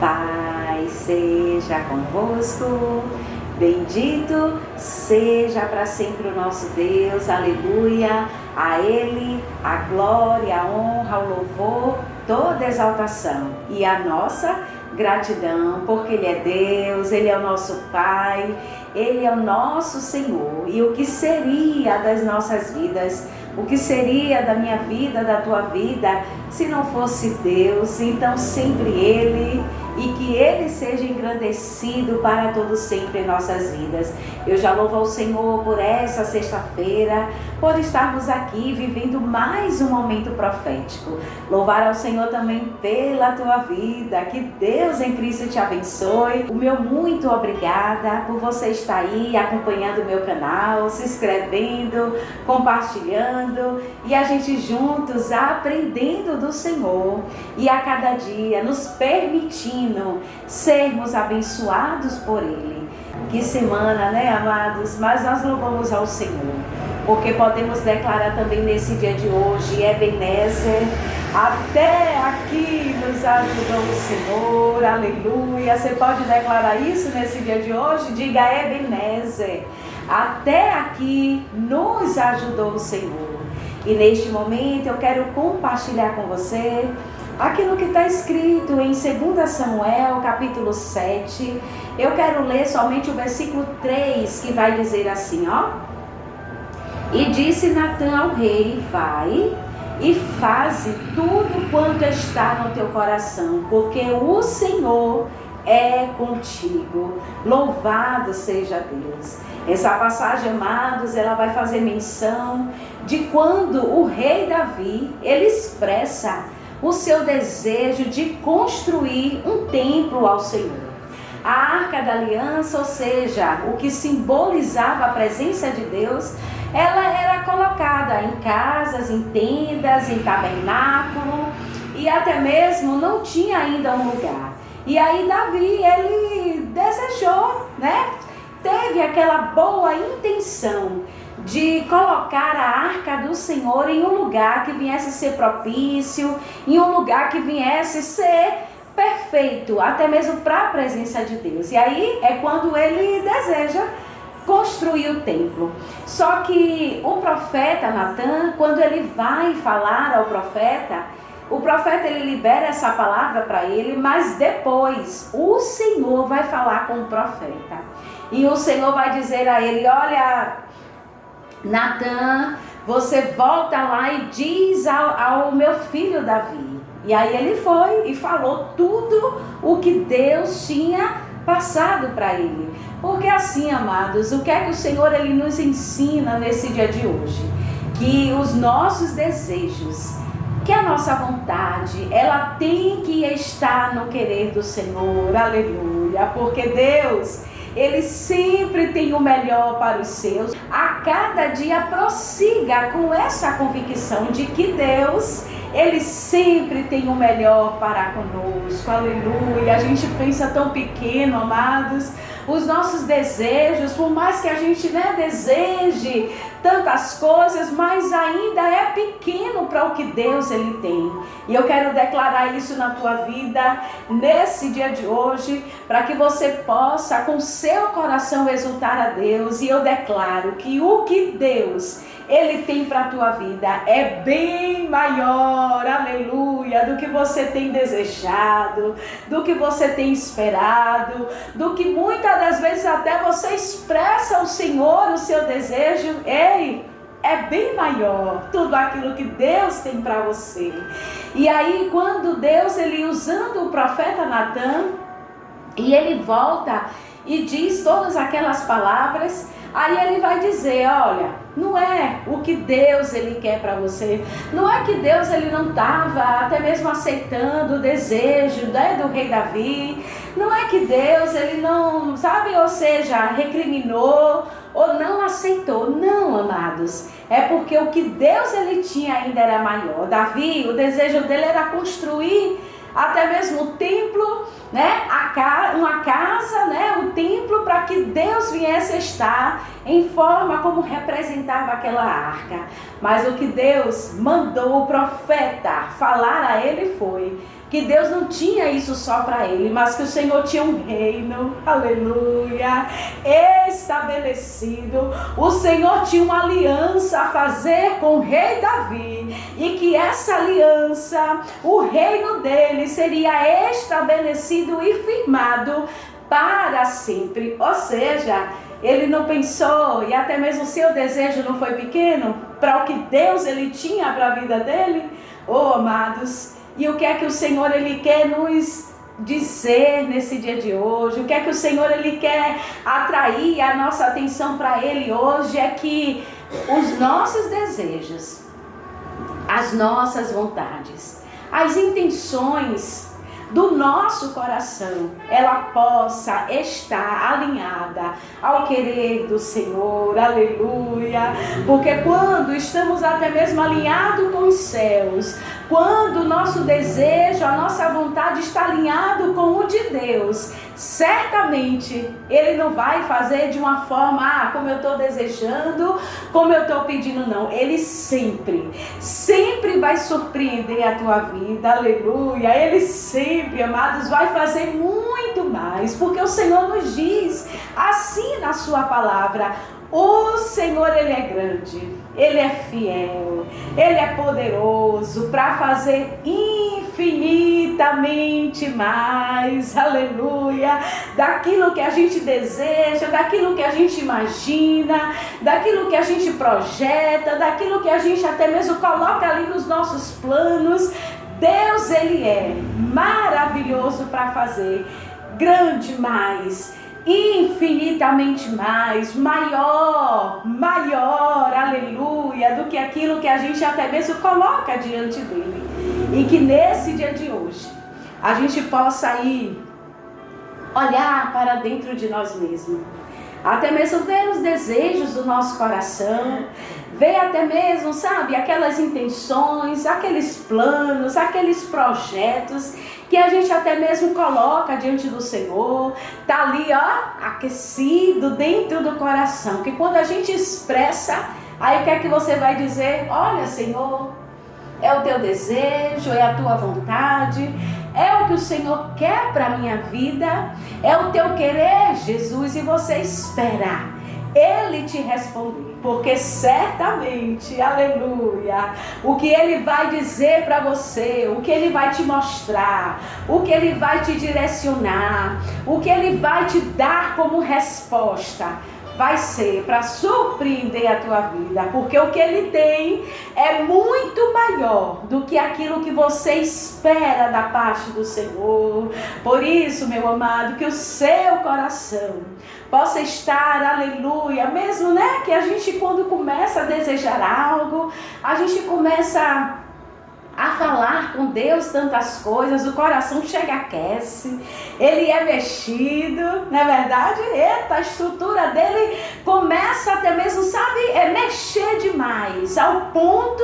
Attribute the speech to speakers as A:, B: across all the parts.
A: Paz seja convosco, bendito seja para sempre o nosso Deus, aleluia, a Ele a glória, a honra, o louvor, toda exaltação e a nossa gratidão, porque Ele é Deus, Ele é o nosso Pai, Ele é o nosso Senhor. E o que seria das nossas vidas, o que seria da minha vida, da tua vida, se não fosse Deus? Então sempre Ele, e que Ele seja engrandecido para todo sempre em nossas vidas. Eu já louvo ao Senhor por essa sexta-feira, por estarmos aqui vivendo mais um momento profético. Louvar ao Senhor também pela tua vida, que Deus em Cristo te abençoe. O meu muito obrigada por você estar aí acompanhando o meu canal, se inscrevendo, compartilhando e a gente juntos aprendendo do Senhor e a cada dia nos permitindo sermos abençoados por Ele. Que semana, né, amados? Mas nós louvamos ao Senhor, porque podemos declarar também nesse dia de hoje, Ebenezer, até aqui nos ajudou o Senhor, aleluia. Você pode declarar isso nesse dia de hoje? Diga Ebenezer, até aqui nos ajudou o Senhor. E neste momento eu quero compartilhar com você aquilo que está escrito em 2 Samuel, capítulo 7. Eu quero ler somente o versículo 3, que vai dizer assim, ó. E disse Natã ao rei, vai e faze tudo quanto está no teu coração, porque o Senhor é contigo. Louvado seja Deus. Essa passagem, amados, ela vai fazer menção de quando o rei Davi, ele expressa o seu desejo de construir um templo ao Senhor. A Arca da Aliança, ou seja, o que simbolizava a presença de Deus, ela era colocada em casas, em tendas, em tabernáculo, e até mesmo não tinha ainda um lugar. E aí Davi, ele desejou, né? Teve aquela boa intenção de colocar a Arca do Senhor em um lugar que viesse ser propício, em um lugar que viesse ser perfeito, até mesmo para a presença de Deus. E aí é quando ele deseja construir o templo. Só que o profeta Natã, quando ele vai falar ao profeta, o profeta ele libera essa palavra para ele, mas depois o Senhor vai falar com o profeta. E o Senhor vai dizer a ele, olha, Natã, você volta lá e diz ao meu filho Davi. E aí ele foi e falou tudo o que Deus tinha passado para ele. Porque assim, amados, o que é que o Senhor ele nos ensina nesse dia de hoje? Que os nossos desejos, que a nossa vontade, ela tem que estar no querer do Senhor, aleluia, porque Deus, Ele sempre tem o melhor para os seus. A cada dia prossiga com essa convicção de que Deus, Ele sempre tem o melhor para conosco, aleluia. A gente pensa tão pequeno, amados, os nossos desejos, por mais que a gente deseje tantas coisas, mas ainda é pequeno para o que Deus ele tem. E eu quero declarar isso na tua vida nesse dia de hoje, para que você possa com seu coração exultar a Deus. E eu declaro que o que Deus ele tem para a tua vida é bem maior, aleluia, do que você tem desejado, do que você tem esperado, do que muitas das vezes até você expressa ao Senhor o seu desejo. Ei, é bem maior tudo aquilo que Deus tem para você. E aí quando Deus, ele usando o profeta Natã, e ele volta e diz todas aquelas palavras, aí ele vai dizer, olha, não é o que Deus ele quer para você, não é que Deus ele não estava até mesmo aceitando o desejo do rei Davi, não é que Deus ele não, sabe, ou seja, recriminou ou não aceitou, não, amados, é porque o que Deus ele tinha ainda era maior. Davi, o desejo dele era construir até mesmo o templo, né, uma casa, né, o templo, para que Deus viesse estar em forma como representava aquela arca. Mas o que Deus mandou o profeta falar a ele foi, que Deus não tinha isso só para ele, mas que o Senhor tinha um reino, aleluia, estabelecido. O Senhor tinha uma aliança a fazer com o rei Davi, e que essa aliança, o reino dele seria estabelecido e firmado para sempre. Ou seja, ele não pensou, e até mesmo o seu desejo não foi pequeno, para o que Deus ele tinha para a vida dele. Oh, amados, e o que é que o Senhor ele quer nos dizer nesse dia de hoje? O que é que o Senhor ele quer atrair a nossa atenção para ele hoje? É que os nossos desejos, as nossas vontades, as intenções do nosso coração, ela possa estar alinhada ao querer do Senhor, aleluia, porque quando estamos até mesmo alinhados com os céus, quando o nosso desejo, a nossa vontade está alinhado com o de Deus, certamente Ele não vai fazer de uma forma, como eu estou desejando, como eu estou pedindo, não. Ele sempre vai surpreender a tua vida, aleluia. Ele sempre, amados, vai fazer muito mais, porque o Senhor nos diz assim na sua palavra: o Senhor, Ele é grande, Ele é fiel, Ele é poderoso para fazer infinitamente mais, aleluia, daquilo que a gente deseja, daquilo que a gente imagina, daquilo que a gente projeta, daquilo que a gente até mesmo coloca ali nos nossos planos. Deus, Ele é maravilhoso para fazer grande mais, infinitamente mais, maior, aleluia, do que aquilo que a gente até mesmo coloca diante dele. E que nesse dia de hoje a gente possa ir olhar para dentro de nós mesmos, até mesmo ver os desejos do nosso coração, ver até mesmo, sabe, aquelas intenções, aqueles planos, aqueles projetos que a gente até mesmo coloca diante do Senhor, tá ali, ó, aquecido dentro do coração, que quando a gente expressa, aí o que é que você vai dizer? Olha, Senhor, é o teu desejo, é a tua vontade, é o que o Senhor quer para a minha vida, é o teu querer, Jesus, e você espera Ele te responder, porque certamente, aleluia, o que Ele vai dizer para você, o que Ele vai te mostrar, o que Ele vai te direcionar, o que Ele vai te dar como resposta, vai ser para surpreender a tua vida, porque o que Ele tem é muito maior do que aquilo que você espera da parte do Senhor. Por isso, meu amado, que o seu coração possa estar, aleluia, mesmo, né, que a gente quando começa a desejar algo, a gente começa a falar com Deus tantas coisas, o coração chega, aquece, ele é mexido, não é verdade? Eita, a estrutura dele começa até mesmo, sabe, mexer demais, ao ponto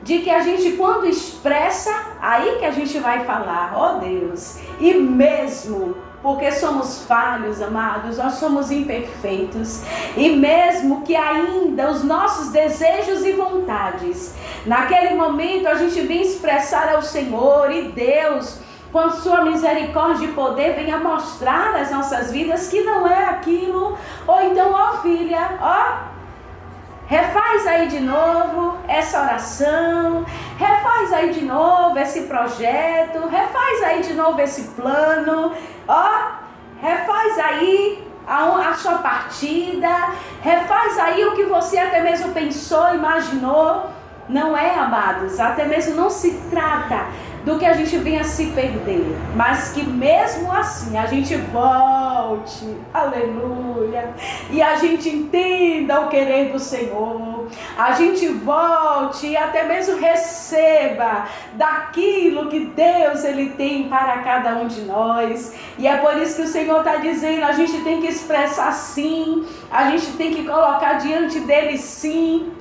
A: de que a gente quando expressa, aí que a gente vai falar, ó Deus, e mesmo porque somos falhos, amados, nós somos imperfeitos, e mesmo que ainda os nossos desejos e vontades, naquele momento a gente vem expressar ao Senhor, e Deus, com sua misericórdia e poder, venha mostrar nas nossas vidas que não é aquilo, ou então, ó filha, ó, refaz aí de novo essa oração, refaz aí de novo esse projeto, refaz aí de novo esse plano, ó, refaz aí a sua partida, refaz aí o que você até mesmo pensou, imaginou. Não é, amados, até mesmo não se trata do que a gente venha se perder, mas que mesmo assim a gente volte, aleluia, e a gente entenda o querer do Senhor, a gente volte e até mesmo receba daquilo que Deus Ele tem para cada um de nós. E é por isso que o Senhor está dizendo, a gente tem que expressar sim, a gente tem que colocar diante dele sim.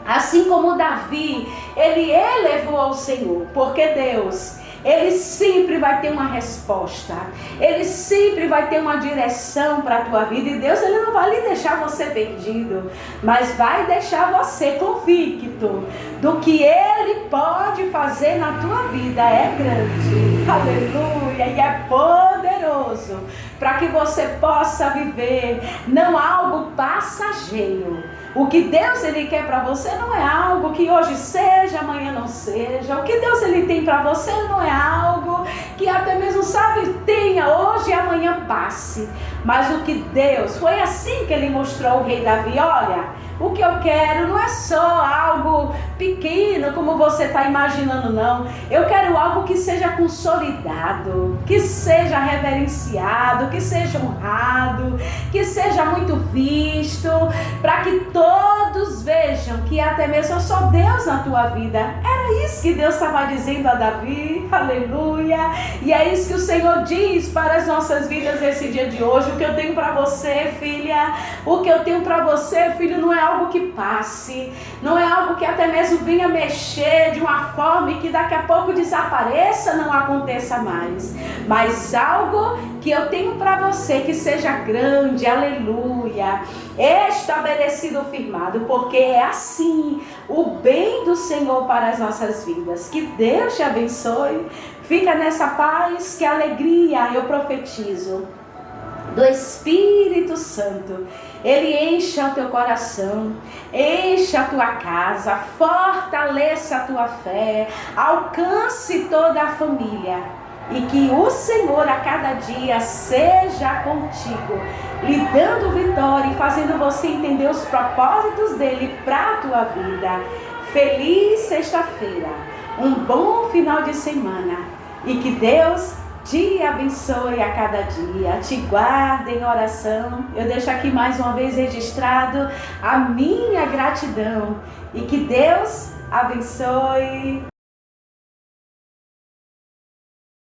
A: Assim como Davi, ele elevou ao Senhor, porque Deus, Ele sempre vai ter uma resposta. Ele sempre vai ter uma direção para a tua vida. E Deus, Ele não vai lhe deixar você perdido, mas vai deixar você convicto do que Ele pode fazer na tua vida. É grande, aleluia, e é poderoso, para que você possa viver não algo passageiro. O que Deus Ele quer para você não é algo que hoje seja, amanhã não seja. O que Deus Ele tem para você não é algo que até mesmo, sabe, tenha hoje e amanhã passe. Mas o que Deus, foi assim que Ele mostrou ao rei Davi: olha, o que eu quero não é só algo pequeno como você está imaginando, não. Eu quero algo que seja consolidado, que seja reverenciado, que seja honrado, que seja muito visto, para que todos vejam que até mesmo eu sou Deus na tua vida. Era isso que Deus estava dizendo a Davi, aleluia. E é isso que o Senhor diz para as nossas vidas nesse dia de hoje. O que eu tenho para você, filha, o que eu tenho para você, filho, não é algo que passe, não é algo que até mesmo venha mexer de uma forma e que daqui a pouco desapareça, não aconteça mais, mas algo que eu tenho para você que seja grande, aleluia, estabelecido, firmado, porque é assim o bem do Senhor para as nossas vidas. Que Deus te abençoe, fica nessa paz, que alegria eu profetizo do Espírito Santo. Ele encha o teu coração, encha a tua casa, fortaleça a tua fé, alcance toda a família, e que o Senhor a cada dia seja contigo, lhe dando vitória e fazendo você entender os propósitos dele para a tua vida. Feliz sexta-feira, um bom final de semana, e que Deus te abençoe a cada dia, te guarde em oração. Eu deixo aqui mais uma vez registrado a minha gratidão, e que Deus abençoe